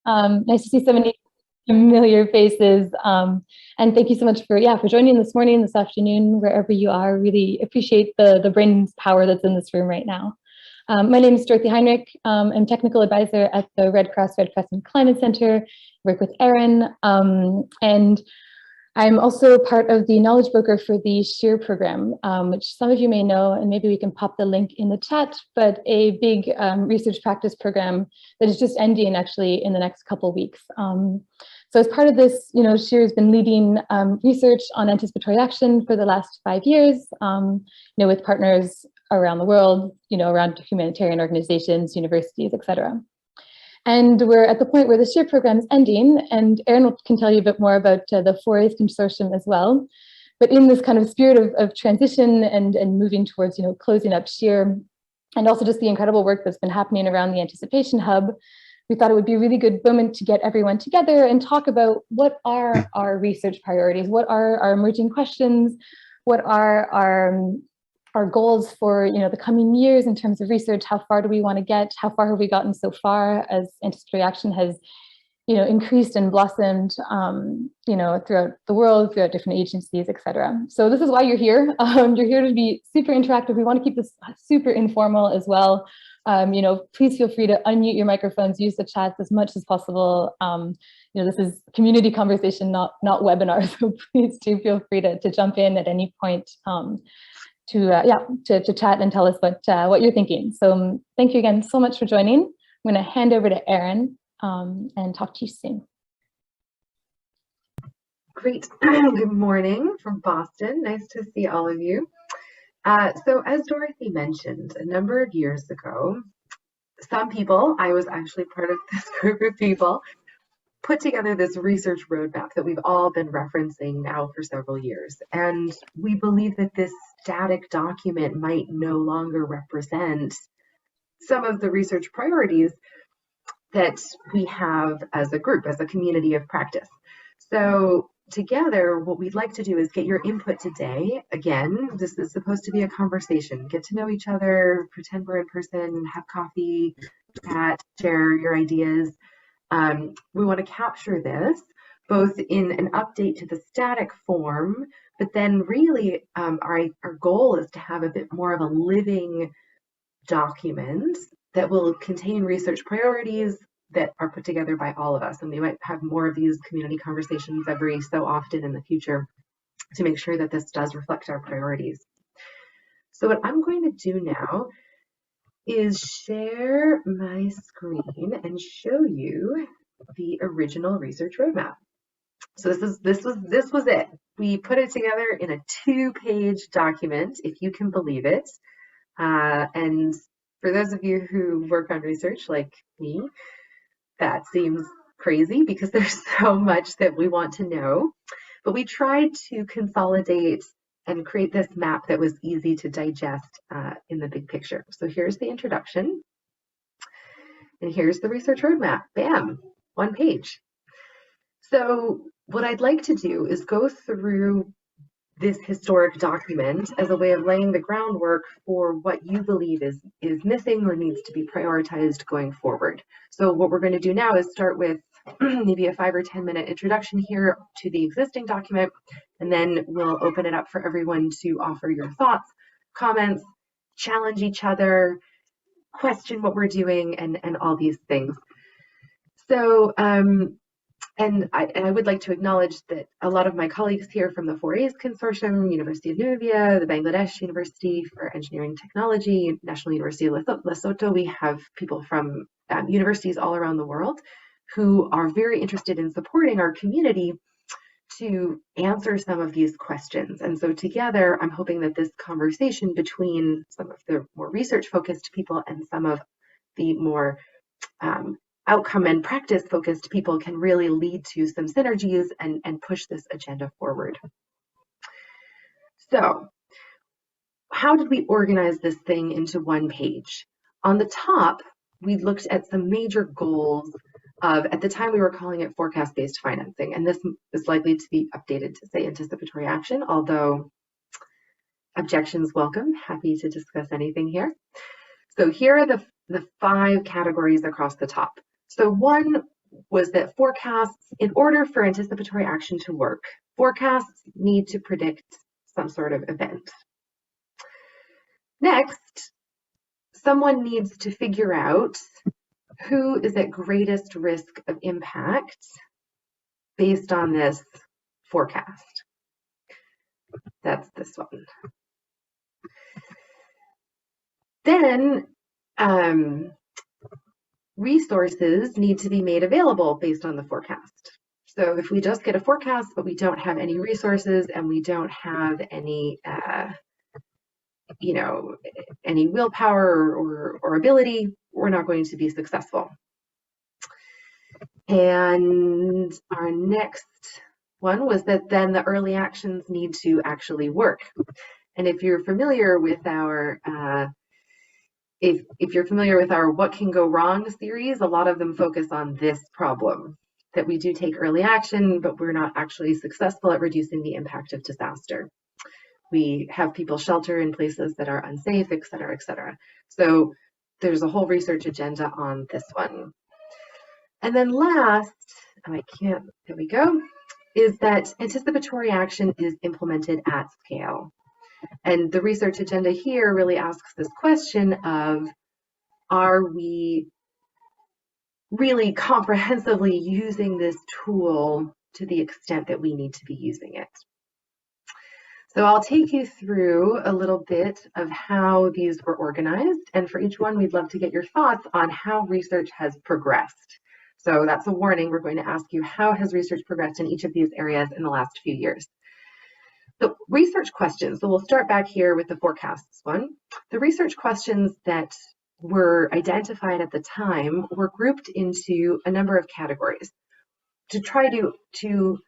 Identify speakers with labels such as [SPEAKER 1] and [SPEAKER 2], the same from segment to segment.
[SPEAKER 1] Nice to see so many familiar faces. And thank you so much for, yeah, for joining this morning, this afternoon, wherever you are. Really appreciate the brain power that's in this room right now. My name is Dorothy Heinrich. I'm technical advisor at the Red Crescent Climate Center. Work with Erin, and I'm also part of the knowledge broker for the SHEAR program, which some of you may know, and maybe we can pop the link in the chat, but a big research practice program that is just ending actually in the next couple of weeks. So as part of this, SHEAR has been leading research on anticipatory action for the last 5 years, with partners around the world, around humanitarian organizations, universities, et cetera. And we're at the point where the SHEAR program is ending, and Erin can tell you a bit more about the 4A's consortium as well. But in this kind of spirit of transition and moving towards closing up SHEAR, and also just the incredible work that's been happening around the Anticipation Hub, we thought it would be a really good moment to get everyone together and talk about what are our research priorities, what are our emerging questions, what are our goals for the coming years in terms of research. How far do we want to get? How far have we gotten so far as anticipatory action has increased and blossomed throughout the world, throughout different agencies, et cetera. So this is why you're here. You're here to be super interactive. We want to keep this super informal as well. Please feel free to unmute your microphones, use the chats as much as possible. This is community conversation, not webinar. So please do feel free to jump in at any point to chat and tell us what you're thinking. So thank you again so much for joining. I'm going to hand over to Erin and talk to you soon.
[SPEAKER 2] Great. Good morning from Boston. Nice to see all of you. So as Dorothy mentioned, a number of years ago, some people, I was actually part of this group of people, put together this research roadmap that we've all been referencing now for several years. And we believe that this static document might no longer represent some of the research priorities that we have as a group, as a community of practice. So together, what we'd like to do is get your input today. Again, this is supposed to be a conversation. Get to know each other, pretend we're in person, have coffee, chat, share your ideas. We want to capture this both in an update to the static form, but then really our goal is to have a bit more of a living document that will contain research priorities that are put together by all of us. And we might have more of these community conversations every so often in the future to make sure that this does reflect our priorities. So what I'm going to do now is share my screen and show you the original research roadmap. So this was it. We put it together in a 2-page document, if you can believe it. And for those of you who work on research like me, that seems crazy because there's so much that we want to know. But we tried to consolidate and create this map that was easy to digest in the big picture. So here's the introduction. And here's the research roadmap. Bam, 1 page. So what I'd like to do is go through this historic document as a way of laying the groundwork for what you believe is missing or needs to be prioritized going forward. So what we're going to do now is start with maybe a 5 or 10 minute introduction here to the existing document, and then we'll open it up for everyone to offer your thoughts, comments, challenge each other, question what we're doing, and all these things. So And I would like to acknowledge that a lot of my colleagues here from the 4A's consortium, University of Nubia, the Bangladesh University for Engineering Technology, National University of Lesotho, we have people from universities all around the world who are very interested in supporting our community to answer some of these questions. And so together, I'm hoping that this conversation between some of the more research-focused people and some of the more outcome and practice focused people can really lead to some synergies and push this agenda forward. So how did we organize this thing into 1 page? On the top, we looked at some major goals of, at the time we were calling it forecast-based financing, and this is likely to be updated to say anticipatory action, although objections welcome, happy to discuss anything here. So here are the 5 categories across the top. So 1 was that forecasts, in order for anticipatory action to work, forecasts need to predict some sort of event. Next, someone needs to figure out who is at greatest risk of impact based on this forecast. That's this one. Then resources need to be made available based on the forecast. So if we just get a forecast, but we don't have any resources and we don't have any, any willpower or ability, we're not going to be successful. And our next one was that then the early actions need to actually work. And if you're familiar with our if you're familiar with our What Can Go Wrong series, a lot of them focus on this problem, that we do take early action, but we're not actually successful at reducing the impact of disaster. We have people shelter in places that are unsafe, et cetera, et cetera. So there's a whole research agenda on this one. And then last, there we go, is that anticipatory action is implemented at scale. And the research agenda here really asks this question of, are we really comprehensively using this tool to the extent that we need to be using it? So I'll take you through a little bit of how these were organized. And for each one, we'd love to get your thoughts on how research has progressed. So that's a warning. We're going to ask you, how has research progressed in each of these areas in the last few years? The research questions, so we'll start back here with the forecasts one. The research questions that were identified at the time were grouped into a number of categories to try to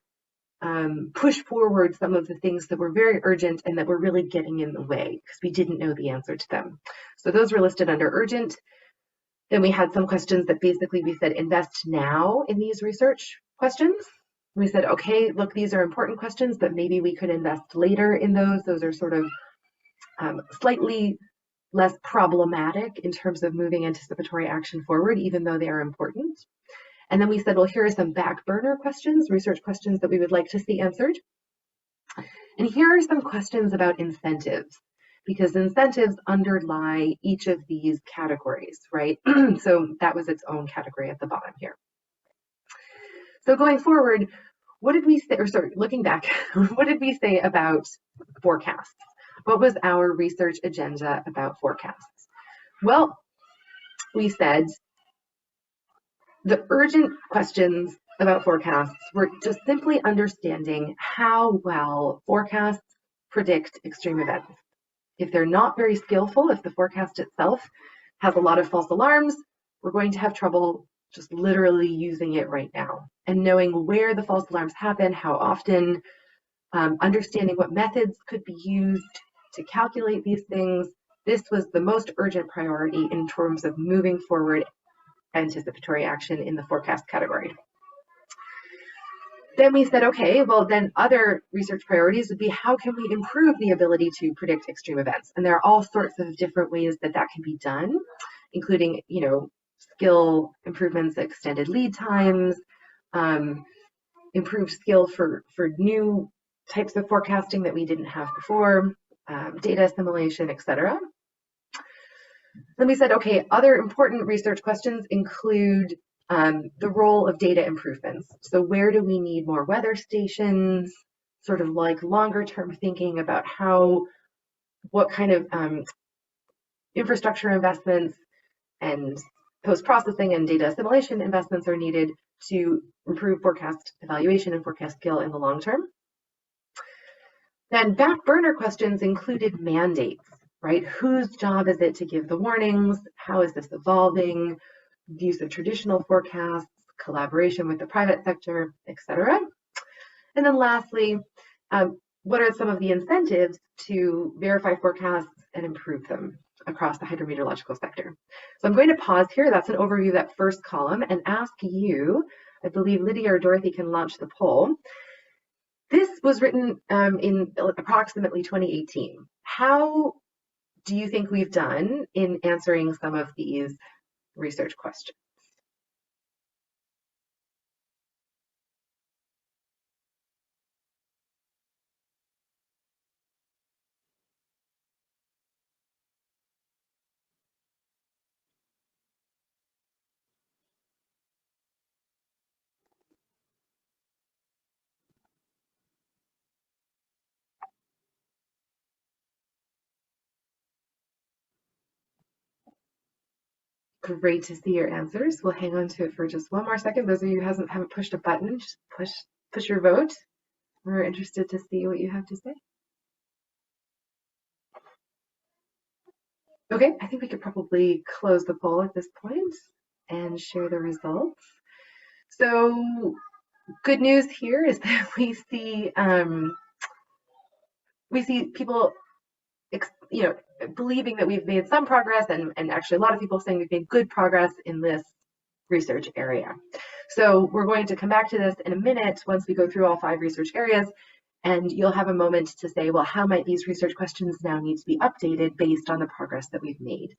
[SPEAKER 2] push forward some of the things that were very urgent and that were really getting in the way because we didn't know the answer to them. So those were listed under urgent. Then we had some questions that basically we said invest now in these research questions. We said, okay, look, these are important questions, but maybe we could invest later in those. Those are sort of slightly less problematic in terms of moving anticipatory action forward, even though they are important. And then we said, well, here are some back burner questions, research questions that we would like to see answered. And here are some questions about incentives, because incentives underlie each of these categories, right? So that was its own category at the bottom here. So going forward, what did we say, or sorry, looking back, what did we say about forecasts? What was our research agenda about forecasts? Well, we said the urgent questions about forecasts were just simply understanding how well forecasts predict extreme events. If they're not very skillful, if the forecast itself has a lot of false alarms, we're going to have trouble just literally using it right now. And knowing where the false alarms happen, how often, understanding what methods could be used to calculate these things, this was the most urgent priority in terms of moving forward anticipatory action in the forecast category. Then we said, okay, well then other research priorities would be, how can we improve the ability to predict extreme events? And there are all sorts of different ways that that can be done, including, skill improvements, extended lead times, improved skill for new types of forecasting that we didn't have before, data assimilation, etc. Then we said, okay, other important research questions include the role of data improvements. So where do we need more weather stations, sort of like longer term thinking about what kind of infrastructure investments and post-processing and data assimilation investments are needed to improve forecast evaluation and forecast skill in the long term. Then back burner questions included mandates, right? Whose job is it to give the warnings? How is this evolving? Use of traditional forecasts, collaboration with the private sector, etc. And then lastly, what are some of the incentives to verify forecasts and improve them across the hydrometeorological sector? So I'm going to pause here. That's an overview of that first column, and ask you, I believe Lydia or Dorothy can launch the poll. This was written in approximately 2018. How do you think we've done in answering some of these research questions? Great to see your answers. We'll hang on to it for just one more second. Those of you who haven't pushed a button, just push your vote. We're interested to see what you have to say. Okay, I think we could probably close the poll at this point and share the results. So good news here is that we see people believing that we've made some progress, and actually a lot of people saying we've made good progress in this research area. So we're going to come back to this in a minute once we go through all 5 research areas, and you'll have a moment to say, well, how might these research questions now need to be updated based on the progress that we've made?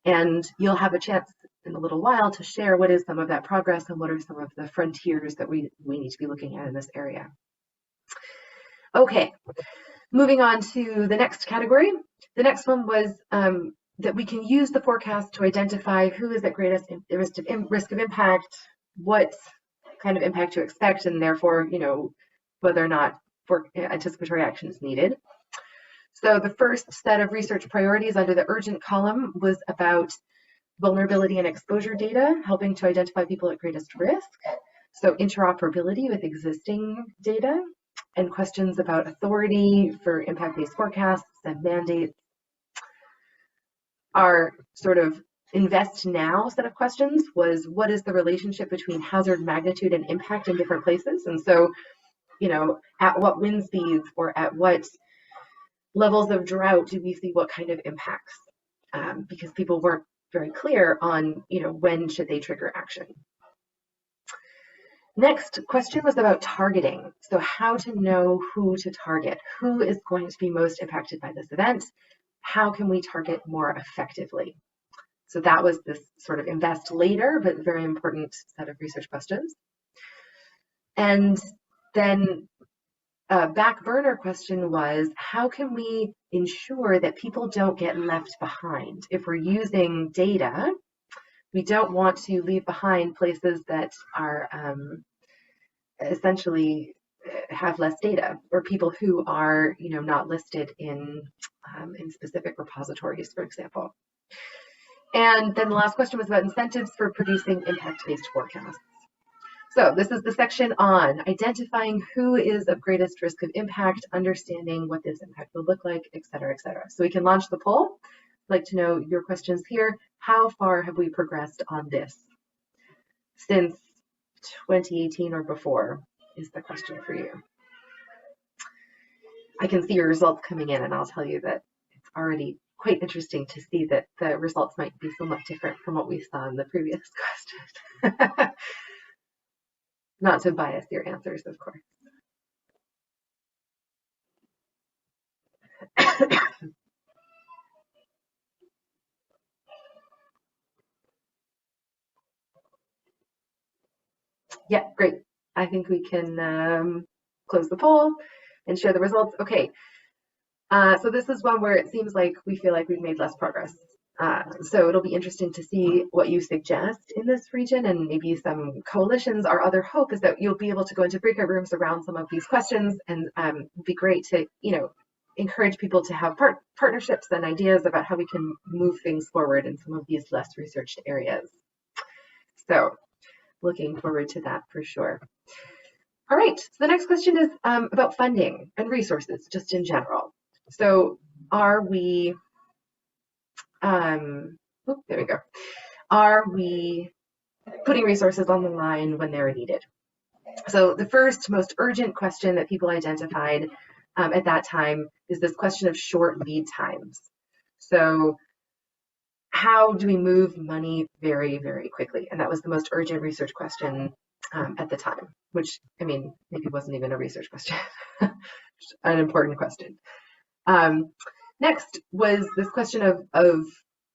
[SPEAKER 2] And you'll have a chance in a little while to share what is some of that progress and what are some of the frontiers that we need to be looking at in this area. Okay, moving on to the next category. The next one was that we can use the forecast to identify who is at greatest risk of impact, what kind of impact to expect, and therefore, whether or not anticipatory action is needed. So the first set of research priorities under the urgent column was about vulnerability and exposure data, helping to identify people at greatest risk. So interoperability with existing data, and questions about authority for impact-based forecasts and mandates. Our sort of invest now set of questions was, what is the relationship between hazard magnitude and impact in different places? And so, at what wind speeds or at what levels of drought do we see what kind of impacts? Because people weren't very clear on, when should they trigger action. Next question was about targeting. So how to know who to target, who is going to be most impacted by this event? How can we target more effectively? So that was this sort of invest later, but very important set of research questions. And then a back burner question was, how can we ensure that people don't get left behind? If we're using data, we don't want to leave behind places that are essentially have less data, or people who are not listed in specific repositories, for example. And then the last question was about incentives for producing impact-based forecasts. So this is the section on identifying who is of greatest risk of impact, understanding what this impact will look like, et cetera, et cetera. So we can launch the poll. I'd like to know your questions here. How far have we progressed on this since 2018 or before is the question for you. I can see your results coming in, and I'll tell you that it's already quite interesting to see that the results might be somewhat different from what we saw in the previous question. Not to bias your answers, of course. Yeah, great. I think we can close the poll and share the results. Okay, so this is one where it seems like we feel like we've made less progress. So it'll be interesting to see what you suggest in this region, and maybe some coalitions. Our other hope is that you'll be able to go into breakout rooms around some of these questions, and it'd be great to encourage people to have partnerships and ideas about how we can move things forward in some of these less researched areas. So looking forward to that for sure. All right, so the next question is about funding and resources, just in general. So are we, there we go. Are we putting resources on the line when they're needed? So the first most urgent question that people identified at that time is this question of short lead times. So how do we move money very, very quickly? And that was the most urgent research question at the time, which, I mean, maybe wasn't even a research question, an important question. Next was this question of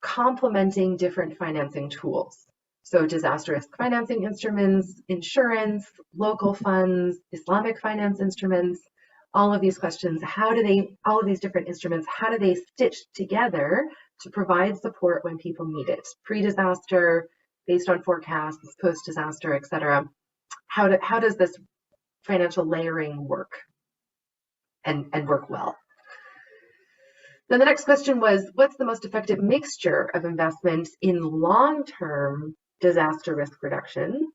[SPEAKER 2] complementing different financing tools. So disaster risk financing instruments, insurance, local funds, Islamic finance instruments, all of these questions, all of these different instruments, how do they stitch together to provide support when people need it? Pre-disaster, based on forecasts, post-disaster, et cetera. How does this financial layering work and work well? Then the next question was, what's the most effective mixture of investments in long-term disaster risk reduction,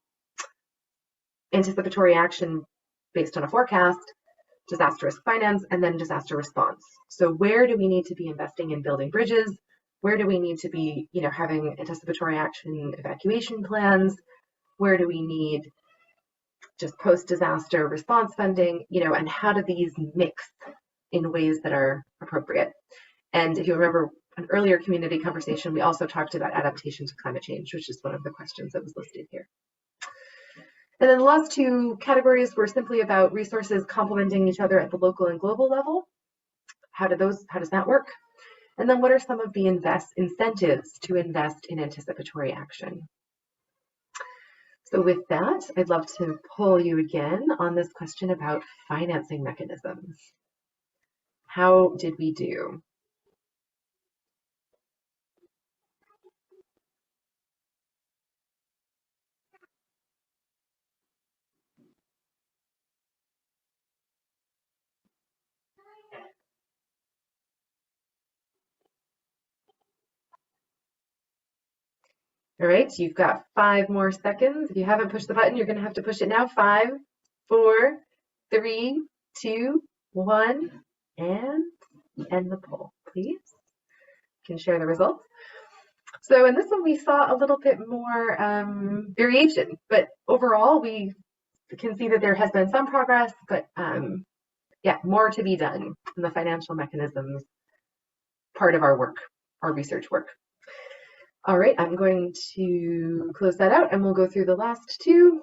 [SPEAKER 2] anticipatory action based on a forecast, disaster risk finance, and then disaster response? So where do we need to be investing in building bridges? Where do we need to be, having anticipatory action evacuation plans? Where do we need just post-disaster response funding, and how do these mix in ways that are appropriate? And if you remember an earlier community conversation, we also talked about adaptation to climate change, which is one of the questions that was listed here. And then the last two categories were simply about resources complementing each other at the local and global level. How does that work? And then what are some of the incentives to invest in anticipatory action? So with that, I'd love to poll you again on this question about financing mechanisms. How did we do? All right, you've got 5 more seconds. If you haven't pushed the button, you're going to have to push it now. 5, 4, 3, 2, 1, and end the poll, please. You can share the results. So in this one, we saw a little bit more variation, but overall, we can see that there has been some progress, but yeah, more to be done in the financial mechanisms part of our work, our research work. All right, I'm going to close that out and we'll go through the last two.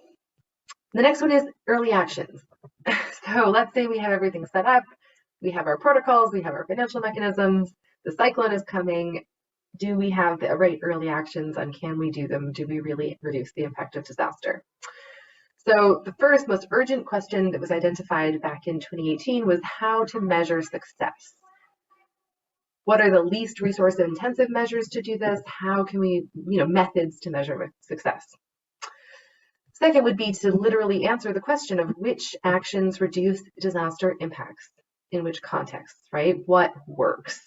[SPEAKER 2] The next one is early actions. So let's say we have everything set up, we have our protocols, we have our financial mechanisms, the cyclone is coming. Do we have the right early actions and can we do them? Do we really reduce the impact of disaster? So the first most urgent question that was identified back in 2018 was how to measure success. What are the least resource intensive measures to do this? How can we, methods to measure success? Second would be to literally answer the question of which actions reduce disaster impacts, in which context, right? What works?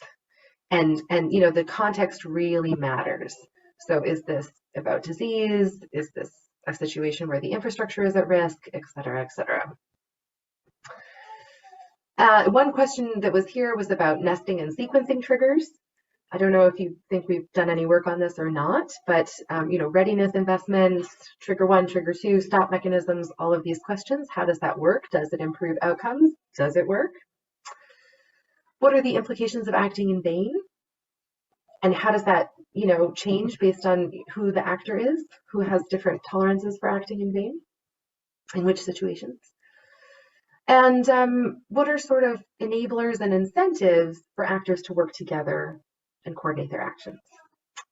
[SPEAKER 2] And the context really matters. So is this about disease? Is this a situation where the infrastructure is at risk, et cetera, et cetera? One question that was here was about nesting and sequencing triggers. I don't know if you think we've done any work on this or not, but readiness investments, trigger 1, trigger 2, stop mechanisms, all of these questions. How does that work? Does it improve outcomes? Does it work? What are the implications of acting in vain? And how does that, change based on who the actor is, who has different tolerances for acting in vain, in which situations? And what are sort of enablers and incentives for actors to work together and coordinate their actions?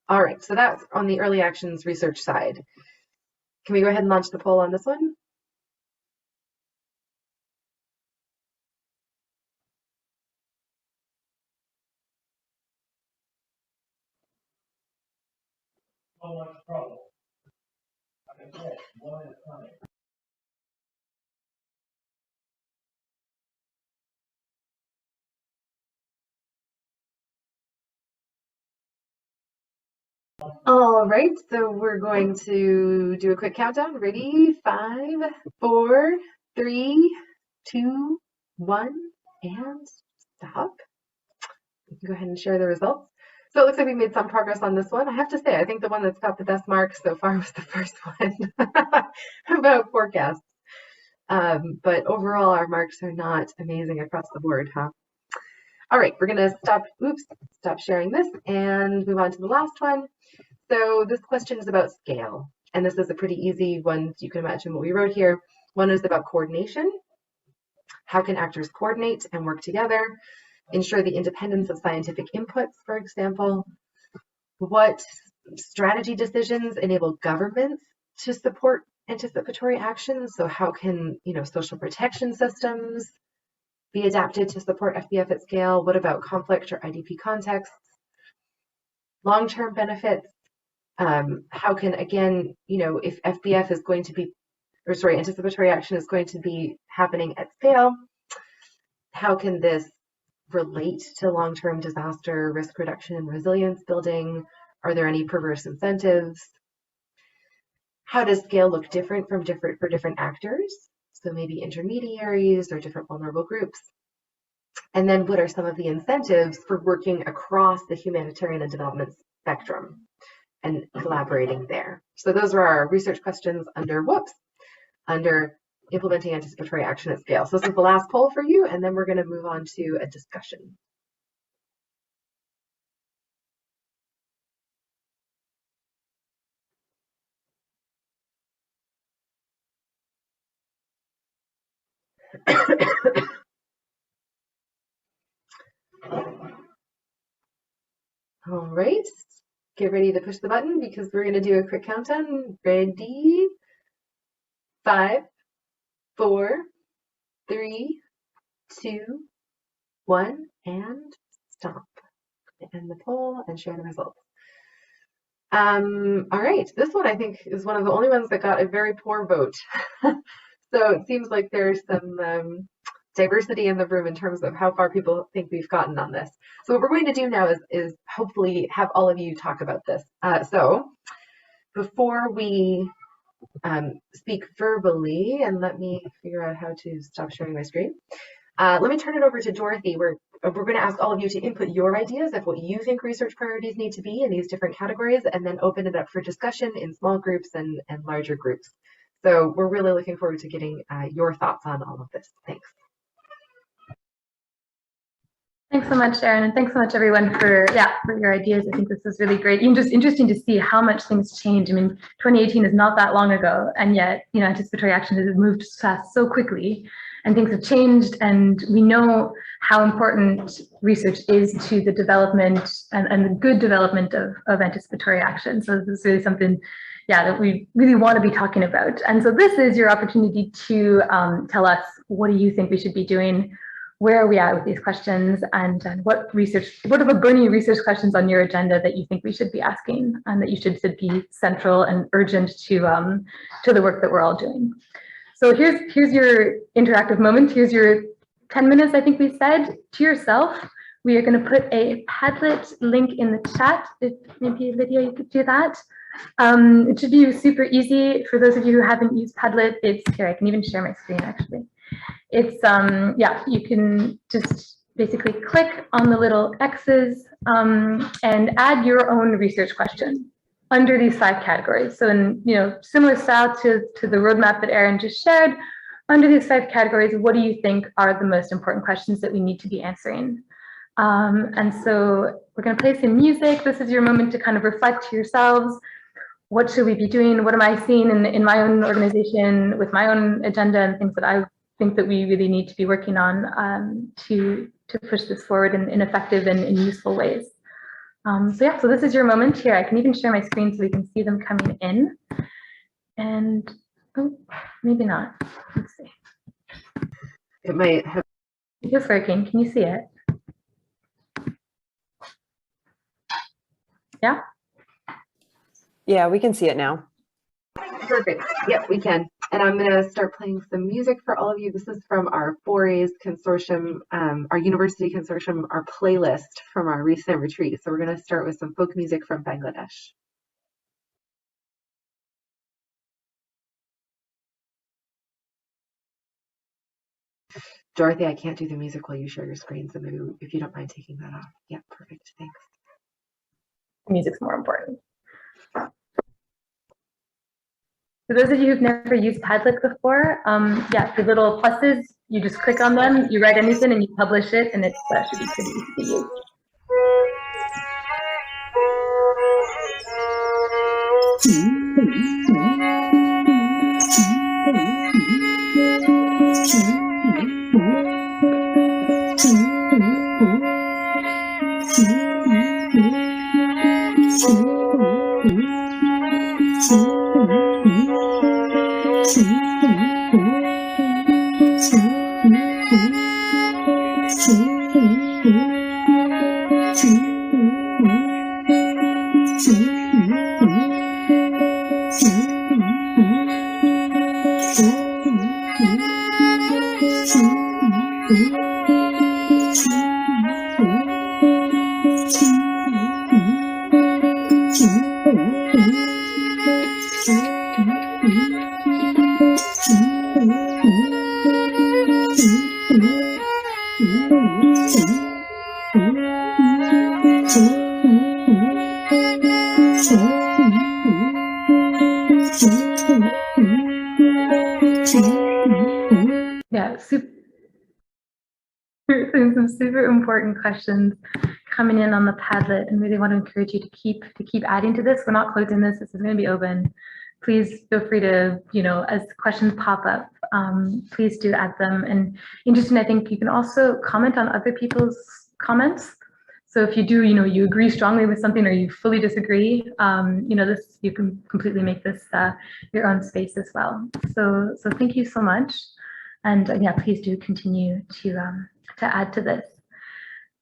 [SPEAKER 2] All right, so that's on the early actions research side. Can we go ahead and launch the poll on this one?
[SPEAKER 3] So much trouble. Like I said, one is coming.
[SPEAKER 2] All right, so we're going to do a quick countdown. Ready? 5, 4, 3, 2, 1, and stop. You can go ahead and share the results. So it looks like we made some progress on this one. I have to say, I think the one that's got the best marks so far was the first one about forecasts. But overall, our marks are not amazing across the board, huh? All right, we're gonna stop sharing this and move on to the last one. So this question is about scale, and this is a pretty easy one. You can imagine what we wrote here. One is about coordination. How can actors coordinate and work together? Ensure the independence of scientific inputs, for example. What strategy decisions enable governments to support anticipatory actions? So how can, social protection systems be adapted to support FBF at scale? What about conflict or IDP contexts? Long-term benefits. How can, again, if FBF is going to be, anticipatory action is going to be happening at scale, how can this relate to long-term disaster risk reduction and resilience building? Are there any perverse incentives? How does scale look different for different actors? So maybe intermediaries or different vulnerable groups. And then what are some of the incentives for working across the humanitarian and development spectrum and collaborating there? So those are our research questions under implementing anticipatory action at scale. So this is the last poll for you, and then we're going to move on to a discussion. All right, get ready to push the button because we're going to do a quick countdown. Ready? 5, 4, 3, 2, 1, and stop. End the poll and share the results. All right, this one I think is one of the only ones that got a very poor vote. So it seems like there's some diversity in the room in terms of how far people think we've gotten on this. So what we're going to do now is hopefully have all of you talk about this. So before we speak verbally, and let me figure out how to stop sharing my screen. Let me turn it over to Dorothy. We're going to ask all of you to input your ideas of what you think research priorities need to be in these different categories, and then open it up for discussion in small groups and larger groups. So we're really looking forward to getting your thoughts on all of this. Thanks.
[SPEAKER 1] Thanks so much, Erin, and thanks so much, everyone, for your ideas. I think this is really great. And just interesting to see how much things change. I mean, 2018 is not that long ago, and yet, anticipatory action has moved fast so quickly, and things have changed. And we know how important research is to the development and the good development of anticipatory action. So this is really something, that we really want to be talking about. And so this is your opportunity to tell us, what do you think we should be doing? Where are we at with these questions, and what are the burning research questions on your agenda that you think we should be asking and that you should be central and urgent to the work that we're all doing? So here's your interactive moment. Here's your 10 minutes, I think we said, to yourself. We are going to put a Padlet link in the chat. If maybe Lydia, you could do that. It should be super easy for those of you who haven't used Padlet. It's here. I can even share my screen actually. It's you can just basically click on the little X's and add your own research question under these 5 categories. So in similar style to the roadmap that Erin just shared, under these 5 categories, what do you think are the most important questions that we need to be answering? And so we're going to play some music. This is your moment to kind of reflect to yourselves. What should we be doing? What am I seeing in my own organization with my own agenda and things that I think that we really need to be working on to push this forward in effective and in useful ways. So this is your moment here. I can even share my screen so we can see them coming in. And maybe not. Let's see.
[SPEAKER 2] It might have.
[SPEAKER 1] It's working. Can you see it? Yeah?
[SPEAKER 4] Yeah, we can see it now.
[SPEAKER 2] Perfect. Yep, we can. And I'm going to start playing some music for all of you. This is from our Forays consortium, our university consortium, our playlist from our recent retreat. So we're going to start with some folk music from Bangladesh. Dorothy, I can't do the music while you share your screen, so maybe if you don't mind taking that off. Yeah, perfect. Thanks.
[SPEAKER 1] Music's more important. For those of you who've never used Padlet before, the little pluses, you just click on them, you write anything, and you publish it, and it should be pretty easy to use. some super important questions coming in on the Padlet, and really want to encourage you to keep adding to this. We're not closing this. This is going to be open. Please feel free to, as questions pop up, please do add them. And interesting, I think you can also comment on other people's comments. So if you do, you agree strongly with something or you fully disagree, you can completely make this your own space as well. So thank you so much. And yeah, please do continue to add to this.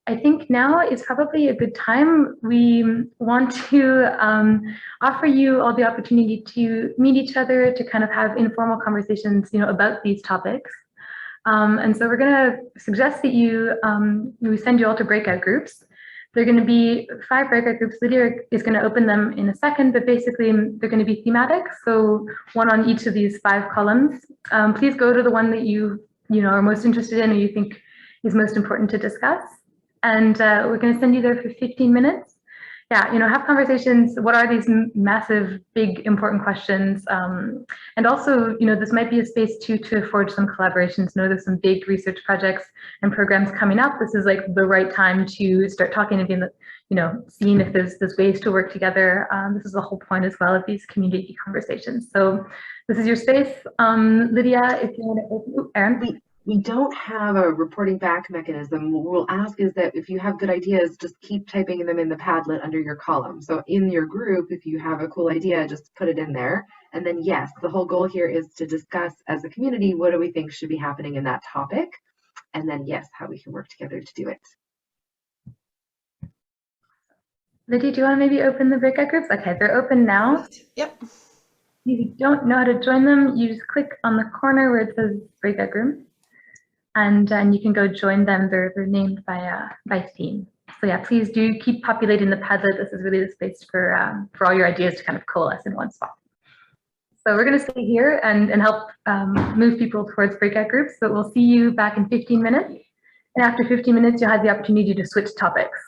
[SPEAKER 1] I think now is probably a good time. We want to offer you all the opportunity to meet each other, to kind of have informal conversations, about these topics. And so we're going to suggest that we send you all to breakout groups. They're going to be 5 breakout groups. Lydia is going to open them in a second, but basically they're going to be thematic. So one on each of these 5 columns. Please go to the one that you are most interested in or you think is most important to discuss. And we're going to send you there for 15 minutes. Yeah, have conversations. What are these massive, big, important questions? And also, this might be a space too to forge some collaborations. There's some big research projects and programs coming up. This is like the right time to start talking and being, seeing if there's ways to work together. This is the whole point as well of these community conversations. So this is your space. Lydia, if you want to open, Erin.
[SPEAKER 2] We don't have a reporting back mechanism. What we'll ask is that if you have good ideas, just keep typing them in the Padlet under your column. So in your group, if you have a cool idea, just put it in there. And then yes, the whole goal here is to discuss as a community, what do we think should be happening in that topic? And then yes, how we can work together to do it.
[SPEAKER 1] Lydia, do you want to maybe open the breakout groups? Okay, they're open now.
[SPEAKER 4] Yep.
[SPEAKER 1] If you don't know how to join them, you just click on the corner where it says breakout group. And you can go join them. They're named by theme. So yeah, please do keep populating the Padlet. This is really the space for all your ideas to kind of coalesce in one spot. So we're going to stay here and help move people towards breakout groups. So we'll see you back in 15 minutes. And after 15 minutes, you'll have the opportunity to switch topics.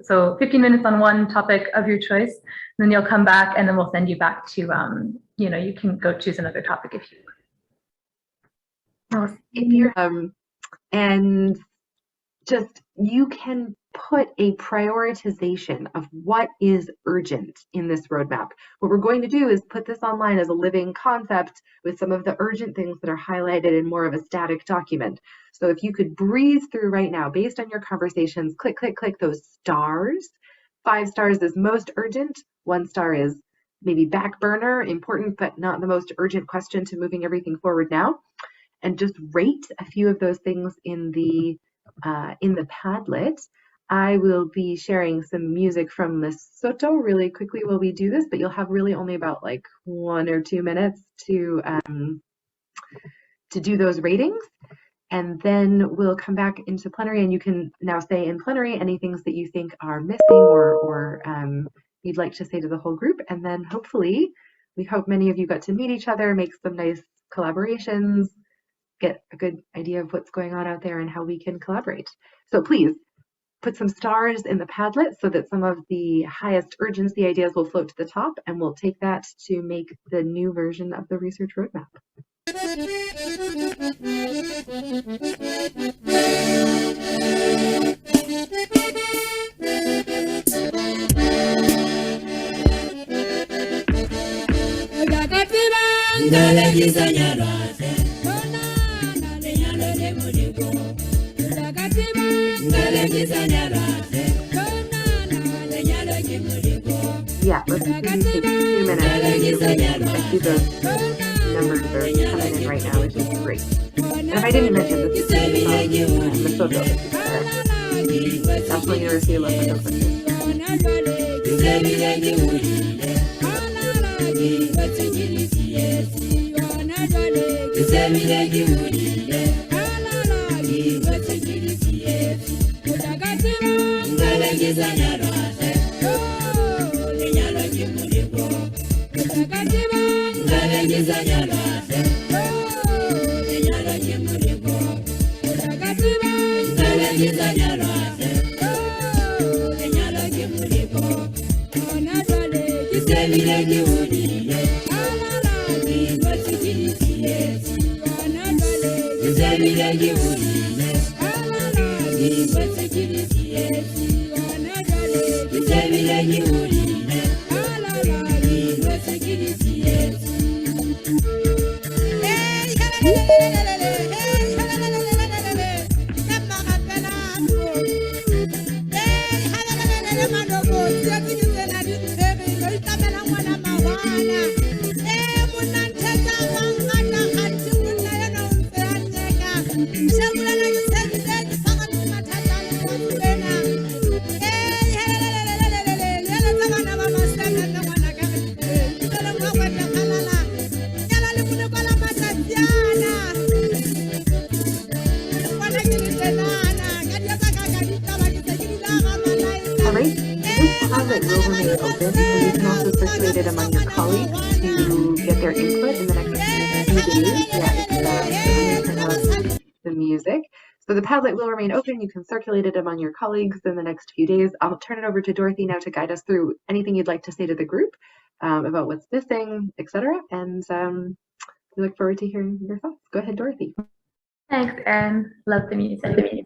[SPEAKER 1] So 15 minutes on one topic of your choice, and then you'll come back, and then we'll send you back to, you can go choose another topic if you want.
[SPEAKER 2] If you're and just you can put a prioritization of what is urgent in this roadmap. What we're going to do is put this online as a living concept with some of the urgent things that are highlighted in more of a static document. So if you could breeze through right now based on your conversations, click those stars. 5 stars is most urgent, 1 star is maybe back burner, important but not the most urgent question to moving everything forward now. And just rate a few of those things in the Padlet. I will be sharing some music from Lesotho really quickly while we do this, but you'll have really only about like 1 or 2 minutes to do those ratings. And then we'll come back into plenary, and you can now say in plenary any things that you think are missing or you'd like to say to the whole group. And then hopefully, we hope many of you got to meet each other, make some nice collaborations, get a good idea of what's going on out there and how we can collaborate. So please put some stars in the Padlet so that some of the highest urgency ideas will float to the top, and we'll take that to make the new version of the research roadmap. Yeah, let's maybe take a few minutes. I see the numbers are coming in right now, which is great. And if I didn't mention, this is from Lesotho, National University of Lesotho. All right, this Padlet will remain open, and you can also circulate it among your colleagues to get their input in the next few days. Yeah, turn off the music. So the Padlet will remain open. You can circulate it among your colleagues in the next few days. I'll turn it over to Dorothy now to guide us through anything you'd like to say to the group about what's missing, etc. And we look forward to hearing your thoughts. Go ahead, Dorothy.
[SPEAKER 1] Thanks, Erin. Love the music.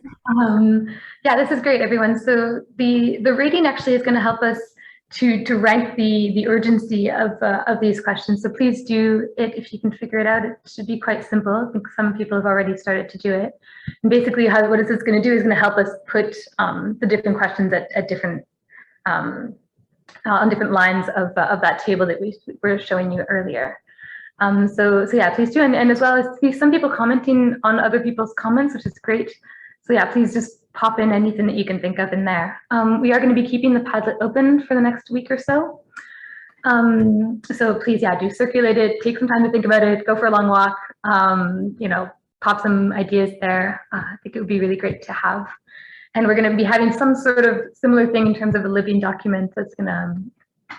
[SPEAKER 1] Yeah, this is great, everyone. So the rating actually is going to help us to rank the urgency of these questions. So please do it if you can figure it out. It should be quite simple. I think some people have already started to do it. And basically, what this is going to do is going to help us put the different questions at different on different lines of that table that we were showing you earlier. So yeah, please do, and as well as see some people commenting on other people's comments, which is great. So yeah, please just pop in anything that you can think of in there. We are going to be keeping the Padlet open for the next week or so. So please, yeah, do circulate it, take some time to think about it, go for a long walk, you know, pop some ideas there. I think it would be really great to have. And we're going to be having some sort of similar thing in terms of a living document that's going to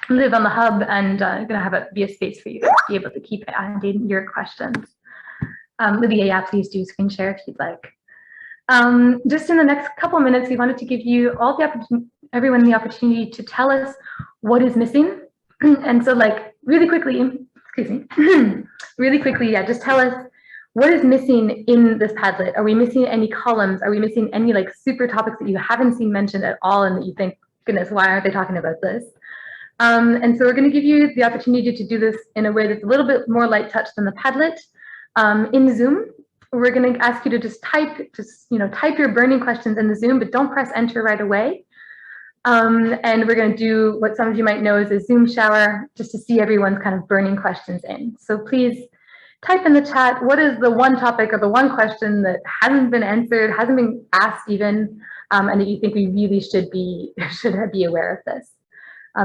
[SPEAKER 1] live on the hub, and going to have it be a space for you to be able to keep adding your questions. Lydia, yeah, please do screen share if you'd like. Just in the next couple minutes, we wanted to give you everyone the opportunity to tell us what is missing. And so, like, really quickly, excuse me, really quickly, yeah, just tell us what is missing in this Padlet. Are we missing any columns? Are we missing any like super topics that you haven't seen mentioned at all and that you think, goodness, why aren't they talking about this? And so we're going to give you the opportunity to do this in a way that's a little bit more light touch than the Padlet. In Zoom, we're going to ask you to just type your burning questions in the Zoom, but don't press enter right away. And we're going to do what some of you might know as a Zoom shower, just to see everyone's kind of burning questions in. So please type in the chat, what is the one topic or the one question that hasn't been answered, hasn't been asked even, and that you think we really should be aware of this.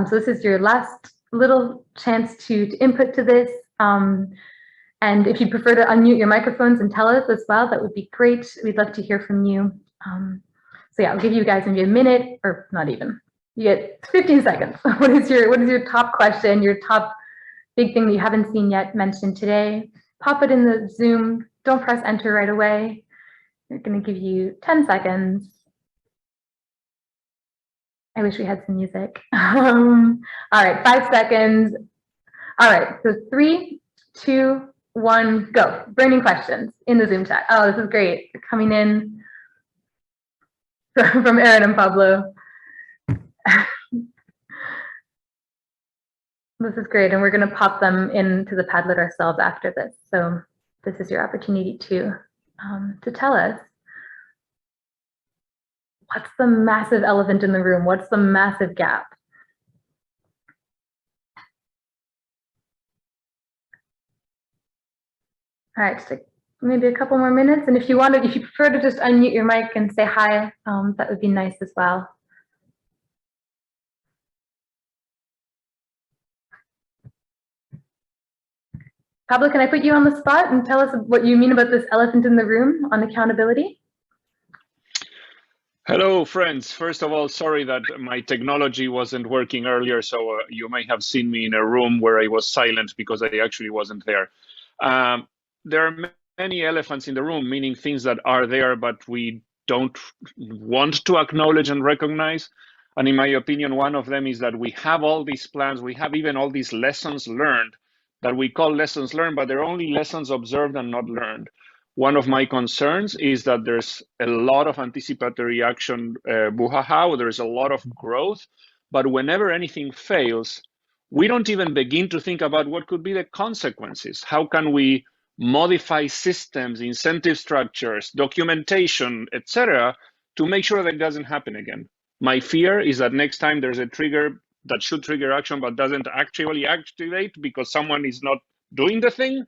[SPEAKER 1] So this is your last little chance to input to this. And if you prefer to unmute your microphones and tell us as well, that would be great. We'd love to hear from you. So yeah, I'll give you guys maybe a minute, or not even. You get 15 seconds. What is your top question, your top big thing that you haven't seen yet mentioned today? Pop it in the Zoom. Don't press enter right away. We're going to give you 10 seconds. I wish we had some music. All right, 5 seconds. All right, so 3, 2, 1, go. Burning questions in the Zoom chat. Oh, this is great. They're coming in from Erin and Pablo. This is great, and we're going to pop them into the Padlet ourselves after this. So this is your opportunity to tell us, what's the massive elephant in the room? What's the massive gap? All right, just maybe a couple more minutes. And if you prefer to just unmute your mic and say hi, that would be nice as well. Pablo, can I put you on the spot and tell us what you mean about this elephant in the room on accountability?
[SPEAKER 5] Hello, friends. First of all, sorry that my technology wasn't working earlier, so you may have seen me in a room where I was silent because I actually wasn't there. There are many elephants in the room, meaning things that are there, but we don't want to acknowledge and recognize. And in my opinion, one of them is that we have all these plans, we have even all these lessons learned that we call lessons learned, but they're only lessons observed and not learned. One of my concerns is that there's a lot of anticipatory action, buhaha, there's a lot of growth, But whenever anything fails, we don't even begin to think about what could be the consequences. How can we modify systems, incentive structures, documentation, etc., to make sure that doesn't happen again? My fear is that next time there's a trigger that should trigger action but doesn't actually activate because someone is not doing the thing,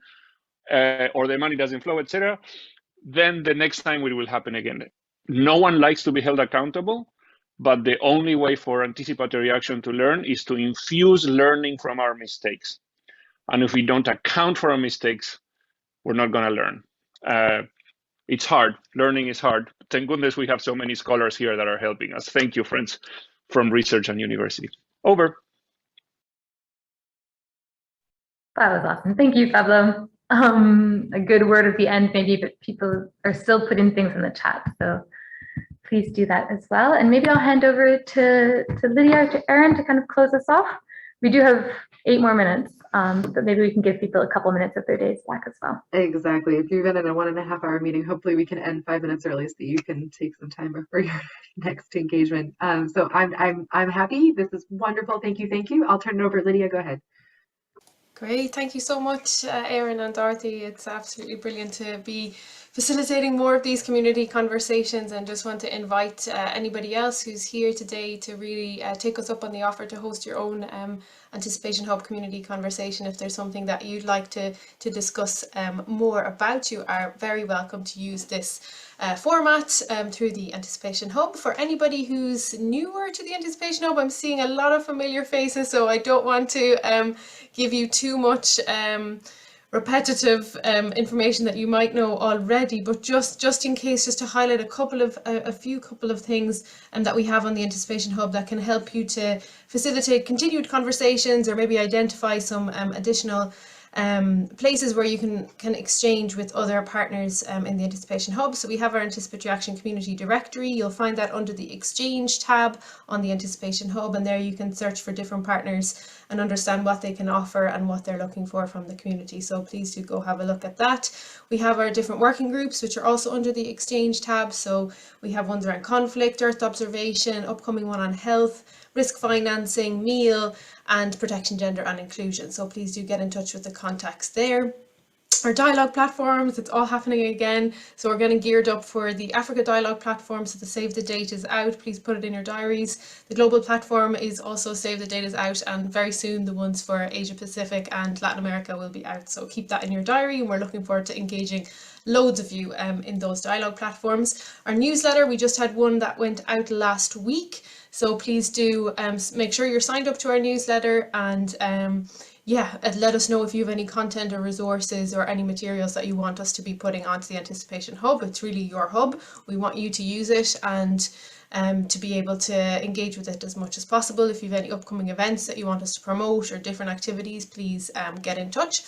[SPEAKER 5] or the money doesn't flow, etc., then the next time it will happen again. No one likes to be held accountable, but the only way for anticipatory action to learn is to infuse learning from our mistakes. And if we don't account for our mistakes, we're not going to learn. It's hard. Learning is hard. Thank goodness we have so many scholars here that are helping us. Thank you, friends from research and university. Over.
[SPEAKER 1] That was awesome. Thank you, Pablo. A good word at the end, maybe, but people are still putting things in the chat, so please do that as well. And maybe I'll hand over to Lydia or to Erin to kind of close us off. We do have 8 more minutes, but maybe we can give people a couple minutes of their days back as well.
[SPEAKER 2] Exactly. If you've been in a 1.5 hour meeting, hopefully we can end 5 minutes early so you can take some time before your next engagement. So I'm happy. This is wonderful. Thank you. Thank you. I'll turn it over. Lydia, go ahead.
[SPEAKER 6] Great, thank you so much, Erin and Dorothy. It's absolutely brilliant to be facilitating more of these community conversations, and just want to invite anybody else who's here today to really take us up on the offer to host your own Anticipation Hub community conversation. If there's something that you'd like to discuss more about, you are very welcome to use this format through the Anticipation Hub. For anybody who's newer to the Anticipation Hub, I'm seeing a lot of familiar faces, so I don't want to give you too much repetitive information that you might know already, but just in case, just to highlight a few things that we have on the Anticipation Hub that can help you to facilitate continued conversations, or maybe identify some additional places where you can exchange with other partners in the Anticipation Hub. So we have our Anticipatory Action Community Directory. You'll find that under the Exchange tab on the Anticipation Hub, and there you can search for different partners and understand what they can offer and what they're looking for from the community. So please do go have a look at that. We have our different working groups, which are also under the Exchange tab. So we have ones around conflict, Earth observation, upcoming one on health, risk financing, meal, and protection, gender and inclusion. So please do get in touch with the contacts there. Our dialogue platforms, it's all happening again. So we're getting geared up for the Africa dialogue platform. So the save the date is out. Please put it in your diaries. The global platform is also save the date is out, and very soon the ones for Asia Pacific and Latin America will be out. So keep that in your diary, and we're looking forward to engaging loads of you in those dialogue platforms. Our newsletter, we just had one that went out last week. So please do make sure you're signed up to our newsletter, and let us know if you have any content or resources or any materials that you want us to be putting onto the Anticipation Hub. It's really your hub. We want you to use it and to be able to engage with it as much as possible. If you have any upcoming events that you want us to promote or different activities, please get in touch.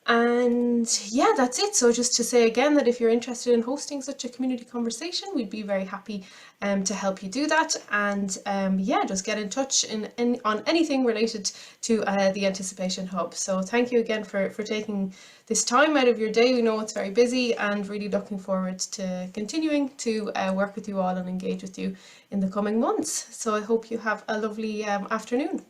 [SPEAKER 6] And yeah, that's it. So just to say again that if you're interested in hosting such a community conversation, we'd be very happy to help you do that. And just get in touch on anything related to the Anticipation Hub. So thank you again for taking this time out of your day. We know it's very busy, and really looking forward to continuing to work with you all and engage with you in the coming months. So I hope you have a lovely afternoon.